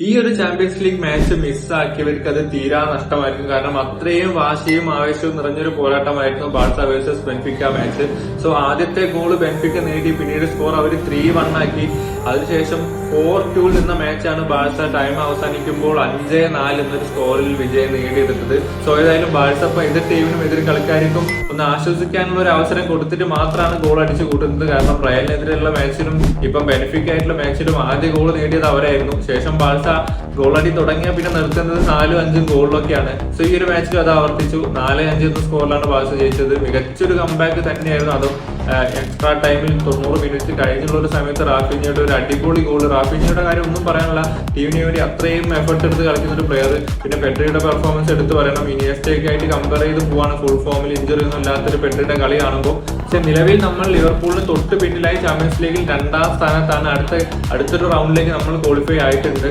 ഈ ഒരു champions league match മിസ്സാക്കിയവർക്ക് അത് തീരാ നഷ്ടമായിരിക്കും. കാരണം അത്രയും വാശിയും ആവേശവും നിറഞ്ഞൊരു പോരാട്ടമായിരുന്നു Barca versus Benfica match. So ആദ്യത്തെ ഗോൾ ബെൻഫിക്ക നേടി, പിന്നീട് സ്കോർ അവർ 3-1 ആക്കി. അതിനുശേഷം 4-2 നിന്ന മാച്ചാണ് ബാഴ്സ ടൈം അവസാനിക്കുമ്പോൾ 5-4 എന്നൊരു സ്കോറിൽ വിജയം നേടിയെടുത്തത്. സോ ഏതായാലും ബാഴ്സ എതിർ ടീമിനും എതിർ കളിക്കാർക്കും ഒന്ന് ആശ്വസിക്കാനുള്ള ഒരു അവസരം കൊടുത്തിട്ട് മാത്രമാണ് ഗോൾ അടിച്ചു കൂട്ടുന്നത്. കാരണം റയലിനെതിരെയുള്ള മാച്ചിലും ഇപ്പം ബെൻഫിക്ക ആയിട്ടുള്ള മാച്ചിലും ആദ്യ ഗോൾ നേടിയത് അവരായിരുന്നു. ശേഷം ബാഴ്സ ഗോളടി തുടങ്ങിയ പിന്നെ നിർത്തുന്നത് 4-5 ഗോളിലൊക്കെയാണ്. സോ ഈ ഒരു മാച്ചിൽ അത് ആവർത്തിച്ചു. 4-5 എന്ന സ്കോറിലാണ് ബാഴ്സ ജയിച്ചത്. മികച്ചൊരു കംബാക്ക് തന്നെയായിരുന്നു. അതും എക്സ്ട്രാ ടൈമിൽ 90 മിനിറ്റ് കഴിഞ്ഞുള്ള ഒരു സമയത്ത് റാഫിഞ്ഞയുടെ ഒരു അടിപൊളി ഗോൾ. റാഫിഞ്ഞയുടെ കാര്യം ഒന്നും പറയാനുള്ള, ടീമിന് വേണ്ടി അത്രയും എഫർട്ട് എടുത്ത് കളിക്കുന്ന ഒരു പ്ലെയർ. പിന്നെ പെഡ്രിയുടെ പെർഫോമൻസ് എടുത്ത് പറയണം. ഇനിയസ്റ്റയൊക്കെ ആയിട്ട് കമ്പയർ ചെയ്ത് പോവാണ്. ഫുൾ ഫോമിൽ ഇഞ്ചറി ഒന്നും ഇല്ലാത്തൊരു പെഡ്രിയുടെ കളി കാണുമ്പോൾ. പക്ഷെ നിലവിൽ നമ്മൾ ലിവർപൂളിന് തൊട്ട് പിന്നിലായി ചാമ്പ്യൻസ് ലീഗിൽ 2ാം സ്ഥാനത്താണ്. അടുത്തൊരു റൗണ്ടിലേക്ക് നമ്മൾ ക്വാളിഫൈ ആയിട്ടുണ്ട്.